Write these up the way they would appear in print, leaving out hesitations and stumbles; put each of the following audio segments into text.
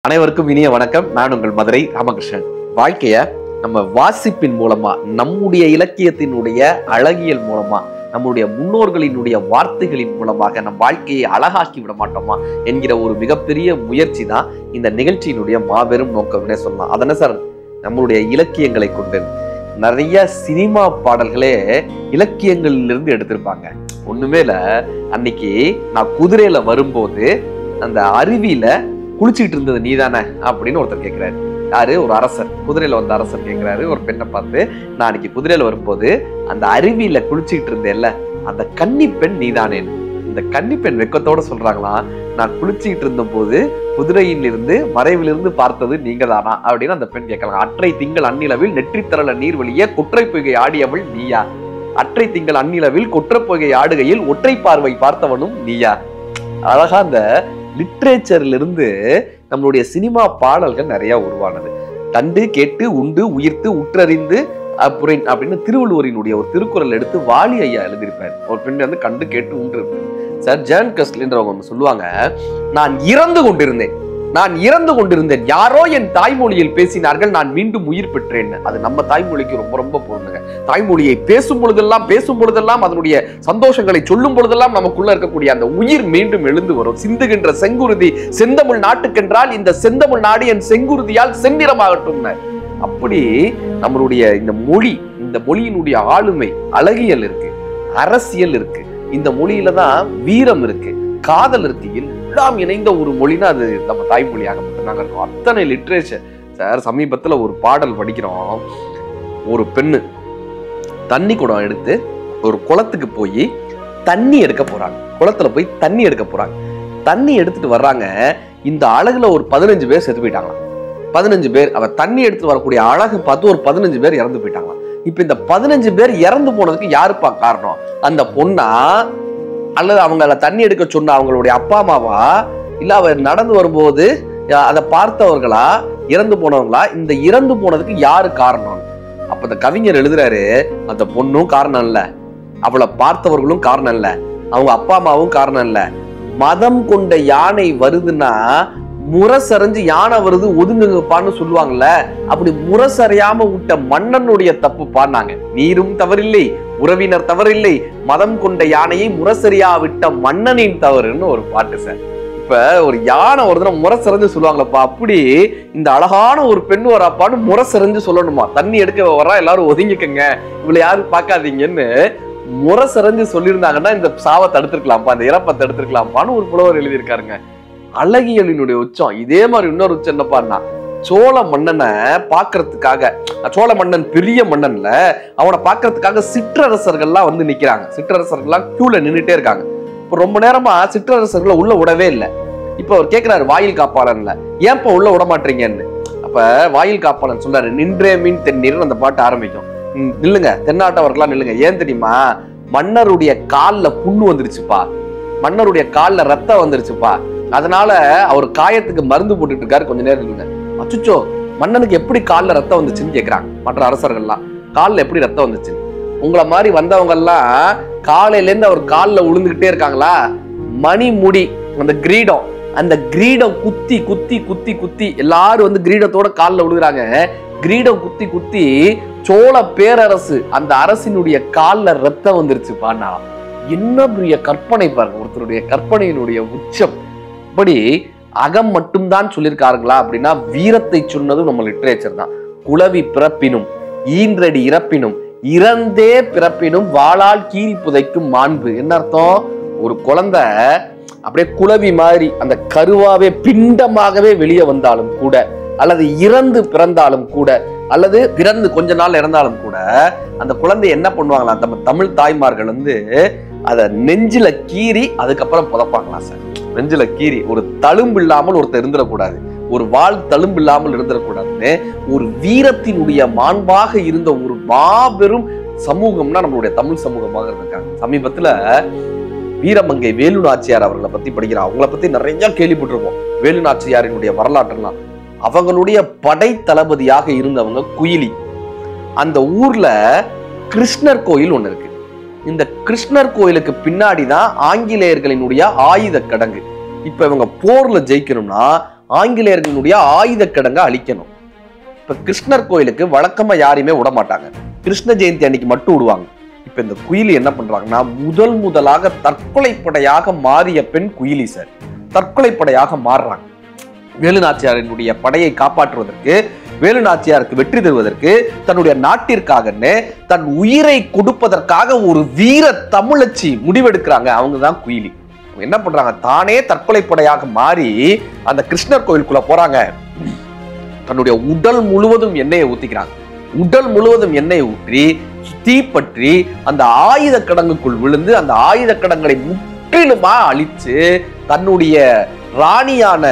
அனைவருக்கும் இனிய வணக்கம். நான் உங்கள் மதுரை ராமகிருஷ்ணன். வாழ்க்கைய நம்ம வாசிப்பின் மூலமா, நம்முடைய இலக்கியத்தினுடைய அழகியல் மூலமா, நம்முடைய முன்னோர்களினுடைய வார்த்தைகளின் மூலமாக நம் வாழ்க்கையை அழகாக்கி விட மாட்டோமா என்கிற ஒரு மிகப்பெரிய முயற்சி தான் இந்த நிகழ்ச்சியினுடைய மாபெரும் நோக்கம்னே சொல்லலாம். அதன சார், நம்மளுடைய இலக்கியங்களை கொண்டு நிறைய சினிமா பாடல்களே இலக்கியங்களிலிருந்து எடுத்திருப்பாங்க. ஒண்ணுமே இல்ல, அன்னைக்கு நான் குதிரையில வரும்போது அந்த அருவியில குளிச்சுக்கிட்டு இருந்தது நீதானே அப்படின்னு ஒருத்தர் கேட்கிறாரு. யாரு? ஒரு அரசர். குதிரையில வந்த அரசர் கேட்கிறாரு ஒரு பெண்ணை பார்த்து, நான் அன்னைக்கு குதிரையில வரும்போது அந்த அருவியில குளிச்சுக்கிட்டு இருந்தேன்ல, அந்த கன்னி பெண் நீதானேன்னு. இந்த கன்னி பெண் வெக்கத்தோட சொல்றாங்களாம், நான் குளிச்சுக்கிட்டு இருந்த போது குதிரையிலிருந்து மறைவிலிருந்து பார்த்தது நீங்க தானா அப்படின்னு அந்த பெண் கேட்கலாம். அற்றை திங்கள் அந்நிலவில் நெற்றி தரல நீர் வழியே குற்றை பொய்கை ஆடியவள் நீயா? அற்றை திங்கள் அந்நிலவில் குற்றை பொய்கை ஆடுகையில் ஒற்றை பார்வை பார்த்தவனும் நீயா? அழகா அந்த லிட்ரேச்சர்ல இருந்து நம்மளுடைய சினிமா பாடல்கள் நிறைய உருவானது. கண்டு கேட்டு உண்டு உயிர்த்து உற்றறிந்து அப்படின்னு திருவள்ளுவரினுடைய ஒரு திருக்குறள் எடுத்து வாலி ஐயா எழுதியிருப்பார். ஒரு பெண் வந்து கண்டு கேட்டு உண்டு சார் ஜான் கஸ்ட்லின்றவங்க ஒன்று சொல்லுவாங்க, நான் இறந்து கொண்டிருந்தேன், யாரோ என் தாய்மொழியில் பேசினார்கள், நான் மீண்டும் உயிர் பெற்றேன். அது நம்ம தாய்மொழிக்கு ரொம்ப ரொம்ப பொருந்துங்க. தாய்மொழியை பேசும் பொழுதெல்லாம் அதனுடைய சந்தோஷங்களை சொல்லும் பொழுதெல்லாம் நமக்குள்ள இருக்கக்கூடிய அந்த உயிர் மீண்டும் எழுந்து வரும். சிந்துகின்ற செங்குருதி செந்தமிழ் நாட்டுக்கென்றால் இந்த செந்தமிழ் நாடு என் செங்குருதியால் செந்நிறமாகட்டும். அப்படி நம்மளுடைய இந்த மொழியினுடைய ஆளுமை, அழகியல் இருக்கு, அரசியல் இருக்கு. இந்த மொழியில தான் வீரம் இருக்கு, காதல் இருக்கு, எல்லாம் இணைந்த ஒரு மொழினா அது நம்ம தாய்மொழியாக மட்டும்தாங்க இருக்கும். அத்தனை லிட்ரேச்சர் சார். சமீபத்துல ஒரு பாடல் படிக்கிறோம். ஒரு பெண்ணு தண்ணி குடம் எடுத்து ஒரு குளத்துக்கு போய் தண்ணி எடுக்க போறாங்க. குளத்துல போய் தண்ணி எடுக்க போறாங்க. தண்ணி எடுத்துட்டு வர்றாங்க. இந்த அழகுல ஒரு 15 பேர் செத்து போயிட்டாங்களாம். 15 பேர். அவ தண்ணி எடுத்துட்டு வரக்கூடிய அழகு பார்த்து ஒரு 15 பேர் இறந்து போயிட்டாங்களாம். இப்ப இந்த 15 பேர் இறந்து போனதுக்கு யாருப்பா காரணம்? அந்த பொண்ணா, அல்லது அவங்கள தண்ணி எடுக்க சொன்ன அவங்களுடைய அப்பா அம்மாவா, இல்ல அவர் நடந்து வரும்போது அதை பார்த்தவர்களா, இறந்து போனவங்களா? இந்த இறந்து போனதுக்கு யாரு காரணம்? அப்ப இந்த கவிஞர் எழுதுறாரு, அந்த பொண்ணும் காரணம் இல்ல, அவளை பார்த்தவர்களும் காரணம் இல்ல, அவங்க அப்பா அம்மாவும் காரணம் இல்ல. மதம் கொண்ட யானை வருதுன்னா முரசறைஞ்சு யானை வருது ஒதுங்குங்கப்பான்னு சொல்லுவாங்கல்ல, அப்படி முரசறையாம விட்ட மன்னனுடைய தப்பு பாடினாங்க. நீரும் தவறில்லை, உறவினர் தவறில்லை, மதம் கொண்ட யானையை முரசரியா விட்ட மன்னனின் தவறுன்னு ஒரு பாட்டு சார். இப்ப ஒரு யானை வருதுன்னா முரசறிஞ்சு சொல்லுவாங்களப்பா, அப்படி இந்த அழகான ஒரு பெண் வராப்பான்னு முரசறிஞ்சு சொல்லணுமா? தண்ணி எடுக்க வரா, எல்லாரும் ஒதுங்கிக்கங்க, இவ்வளவு யாரும் பார்க்காதீங்கன்னு முரசறிஞ்சு சொல்லியிருந்தாங்கன்னா இந்த சாவை தடுத்திருக்கலாம்ப்பா, இந்த இறப்பை தடுத்திருக்கலாம்ப்பான்னு ஒரு புலவர் எழுதியிருக்காருங்க. அழகியலினுடைய உச்சம். இதே மாதிரி இன்னொரு உச்சம் என்னப்பான்னா, சோழ மன்னனை பாக்குறதுக்காக, சோழ மன்னன் பெரிய மன்னன்ல, அவனை பாக்குறதுக்காக சிற்றரசர்கள்லாம் வந்து நிக்கிறாங்க. சிற்றரசர்கள்லாம் கியூல நின்றுட்டே இருக்காங்க. இப்ப ரொம்ப நேரமா சிற்றரசர்களை உள்ள விடவே இல்லை. இப்ப அவர் கேட்கிறாரு வாயில் காப்பாளன்ல, ஏன்ப்பா உள்ள விட மாட்டீங்கன்னு. அப்ப வாயில் காப்பாளன் சொல்றாரு, நின்றே மீன் தென்னீர் அந்த பாட்டு ஆரம்பிக்கும். நில்லுங்க, தென்னாட்டவர்களா நில்லுங்க. ஏன் தெரியுமா? மன்னருடைய கால்ல புண்ணு வந்துருச்சுப்பா, மன்னருடைய கால்ல ரத்தம் வந்துருச்சுப்பா, அதனால அவர் காயத்துக்கு மருந்து போட்டுட்டு இருக்காரு, கொஞ்ச நேரம் இல்லைங்க. அச்சுச்சோ, மன்னனுக்கு எப்படி காலில் ரத்தம் வந்துச்சுன்னு கேட்கிறாங்க மற்ற அரசர்கள்லாம். காலில் எப்படி ரத்தம் வந்துச்சு? உங்களை மாதிரி வந்தவங்க எல்லாம் காலையில இருந்து அவர் காலில் உளுந்துகிட்டே இருக்காங்களா? மணிமுடி, அந்த கிரீடம், அந்த கிரீடம் குத்தி குத்தி குத்தி குத்தி எல்லாரும் வந்து கிரீடத்தோட காலில் விழுகிறாங்க. கிரீடம் குத்தி குத்தி சோழ பேரரசு, அந்த அரசினுடைய காலில் ரத்தம் வந்துருச்சு பாண்ணா. என்ன பெரிய கற்பனை பாருங்க, ஒருத்தருடைய கற்பனையினுடைய உச்சம். இப்படி அகம் மட்டும்தான் சொல்லியிருக்காருங்களா அப்படின்னா, வீரத்தை சொன்னதும் நம்ம லிட்ரேச்சர் தான். குளவி பிறப்பினும் ஈன்றடி இறப்பினும் இறந்தே பிறப்பினும் வாளால் கீறி புதைக்கும் மாண்பு. என்ன அர்த்தம்? ஒரு குழந்தை அப்படியே குளவி மாதிரி அந்த கருவாவே பிண்டமாகவே வெளியே வந்தாலும் கூட, அல்லது இறந்து பிறந்தாலும் கூட, அல்லது பிறந்து கொஞ்ச நாள் இறந்தாலும் கூட, அந்த குழந்தை என்ன பண்ணுவாங்களா, நம்ம தமிழ் தாய்மார்கள் வந்து அதை நெஞ்சில கீறி அதுக்கப்புறம் புதைப்பாங்களாம் சார். நெஞ்சில கீறி, ஒரு தழும்பு இல்லாமல் ஒருத்தர் இருந்துடக்கூடாது, ஒரு வாழ் தழும்பு இல்லாமல் இருந்துடக்கூடாதுன்னு ஒரு வீரத்தினுடைய மாண்பாக இருந்த ஒரு மாபெரும் சமூகம்னா நம்மளுடைய தமிழ் சமூகமாக இருந்திருக்காங்க. சமீபத்துல வீரமங்கை வேலு நாச்சியார் அவர்களை பத்தி படிக்கிறோம். அவங்கள பத்தி நிறைய கேள்விப்பட்டிருப்போம். வேலு நாச்சியாரினுடைய வரலாற்றுலாம். அவங்களுடைய படை தளபதியாக இருந்தவங்க குயிலி. அந்த ஊர்ல கிருஷ்ணர் கோயில் ஒண்ணு இருக்கு. இந்த கிருஷ்ணர் கோயிலுக்கு பின்னாடிதான் ஆங்கிலேயர்களினுடைய ஆயுத கடங்கு. இப்ப இவங்க போர்ல ஜெயிக்கணும்னா ஆங்கிலேயர்களுடைய ஆயுத கிடங்கை அழிக்கணும். இப்ப கிருஷ்ணர் கோயிலுக்கு வழக்கமா யாரையுமே விட மாட்டாங்க, கிருஷ்ண ஜெயந்தி அன்னைக்கு மட்டும் விடுவாங்க. இப்ப இந்த குயிலி என்ன பண்றாங்கன்னா, முதலாக தற்கொலைப்படையாக மாறிய பெண் குயிலி சார் தற்கொலைப்படையாக மாறுறாங்க. வேலுநாச்சியாரினுடைய படையை காப்பாற்றுவதற்கு, வேலுநாச்சியாருக்கு வெற்றி தருவதற்கு, தன்னுடைய நாட்டிற்காக தன் உயிரை கொடுப்பதற்காக ஒரு வீர தமிழச்சி முடிவெடுக்கிறாங்க. அவங்கதான் குயிலி. என்ன பண்றாங்க, தானே தற்கொலைப்படையாக மாறி அந்த கிருஷ்ணர் கோயிலுக்குள்ள போறாங்க. தன்னுடைய உடல் முழுவதும் எண்ணெயை ஊத்திக்கிறாங்க. உடல் முழுவதும் எண்ணெயை ஊற்றி தீப்பற்றி அந்த ஆயுத கிடங்குக்குள் விழுந்து அந்த ஆயுத கிடங்களை முற்றிலுமா அழிச்சு தன்னுடைய ராணியான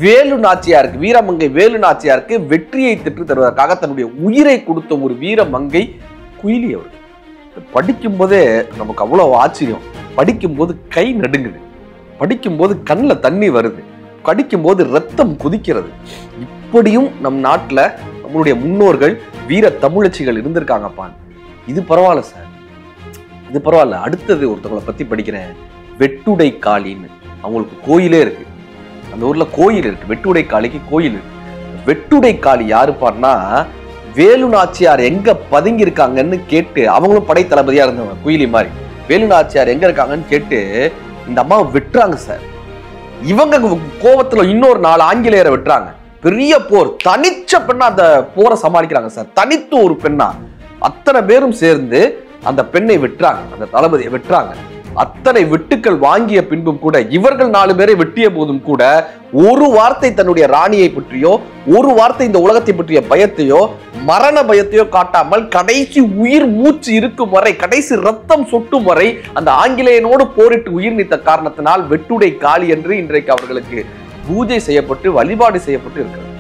வேலு நாச்சியாருக்கு, வீரமங்கை வேலு நாச்சியாருக்கு வெற்றியை பெற்று தருவதற்காக தன்னுடைய உயிரை கொடுத்த ஒரு வீரமங்கை குயிலி அவர்கள். படிக்கும் போதே நமக்கு அவ்வளவு ஆச்சரியம். படிக்கும் போது கை நடுங்குது, படிக்கும் போது கண்ணில் தண்ணி வருது, படிக்கும் போது ரத்தம் குதிக்கிறது. இப்படியும் நம் நாட்டுல நம்மளுடைய முன்னோர்கள் வீர தமிழச்சிகள் இருந்திருக்காங்கப்பா. இது பரவாயில்ல சார், இது பரவாயில்ல. அடுத்தது ஒருத்தவங்களை பத்தி படிக்கிறேன், வெட்டுடை காளின்னு. அவங்களுக்கு கோயிலே இருக்கு, அந்த ஊர்ல கோயில் இருக்கு, வெட்டுடை காளிக்கு கோயில் இருக்கு. வெட்டுடை காளி யாருப்பான்னா, வேலு நாச்சியார் எங்க பதுங்கி இருக்காங்கன்னு கேட்டு, அவங்களும் படை தளபதியா இருந்தவங்க குயிலி மாதிரி, வேலு நாச்சியார் எங்க இருக்காங்கன்னு கேட்டு இந்த அம்மாவை வெட்டுறாங்க சார். இவங்க கோபத்துல இன்னொரு 4 ஆங்கிலேயரை வெட்டுறாங்க. பெரிய போர், தனிச்ச பெண்ணா அந்த போரை சமாளிக்கிறாங்க சார். தனித்து ஒரு பெண்ணா அத்தனை பேரும் சேர்ந்து அந்த பெண்ணை வெட்டுறாங்க, அந்த தளபதியை வெட்டுறாங்க. அத்தனை வெட்டுக்கள் வாங்கிய பின்பும் கூட, இவர்கள் 4 பேரை வெட்டிய போதும் கூட, ஒரு வார்த்தை தன்னுடைய ராணியை பற்றியோ, ஒரு வார்த்தை இந்த உலகத்தை பற்றிய பயத்தையோ, மரண பயத்தையோ காட்டாமல் கடைசி உயிர் மூச்சு இருக்கும் வரை, கடைசி ரத்தம் சொட்டும் வரை அந்த ஆங்கிலேயனோடு போரிட்டு உயிர் நீத்த காரணத்தினால் வெட்டுடை காளி என்று இன்றைக்கு அவர்களுக்கு பூஜை செய்யப்பட்டு வழிபாடு செய்யப்பட்டு இருக்கிறது.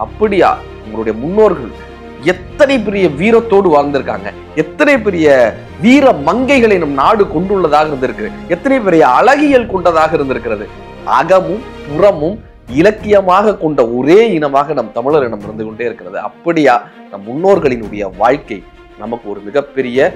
அப்படியா உங்களுடைய முன்னோர்கள் எத்தனை பெரிய வீரத்தோடு வாழ்ந்திருக்காங்க, எத்தனை பெரிய வீர மங்கைகளை நம் நாடு கொண்டுள்ளதாக இருந்திருக்கு, எத்தனை பெரிய அழகியல் கொண்டதாக இருந்திருக்கிறது. அகமும் புறமும் இலக்கியமாக கொண்ட ஒரே இனமாக நம் தமிழர் இனம் இருந்து கொண்டே இருக்கிறது. அப்படியா நம் முன்னோர்களினுடைய வாழ்க்கை நமக்கு ஒரு மிகப்பெரிய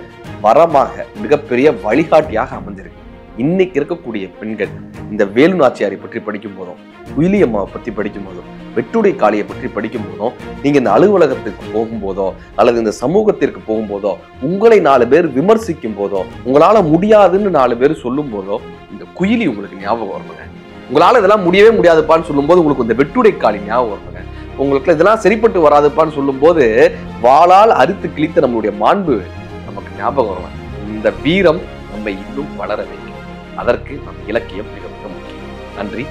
வரமாக, மிகப்பெரிய வழிகாட்டியாக அமைஞ்சிருக்கு. இன்னைக்கு இருக்கக்கூடிய பெண்கள் இந்த வேலு நாச்சியாரை பற்றி படிக்கும் போதும், குயிலி அம்மாவை பற்றி படிக்கும் போதும், வெட்டுடை காளியை பற்றி படிக்கும் போதும், நீங்க இந்த அலுவலகத்திற்கு போகும்போதோ அல்லது இந்த சமூகத்திற்கு போகும்போதோ, உங்களை 4 பேர் விமர்சிக்கும் போதோ, உங்களால முடியாதுன்னு 4 பேர் சொல்லும் போதோ, இந்த குயிலி உங்களுக்கு ஞாபகம் வரணுங்க. உங்களால இதெல்லாம் முடியவே முடியாதுப்பான்னு சொல்லும் போது உங்களுக்கு இந்த வெட்டுடை காளி ஞாபகம் வரணுங்க. உங்களுக்கு இதெல்லாம் சரிப்பட்டு வராதுப்பான்னு சொல்லும் போது வாளால் அறுத்து கிழித்த நம்மளுடைய மாண்பு நமக்கு ஞாபகம் வரணும். இந்த வீரம் நம்மை இன்னும் வளர வைக்கும். அதற்கு நம் இலக்கியம் மிக மிக முக்கியம். நன்றி.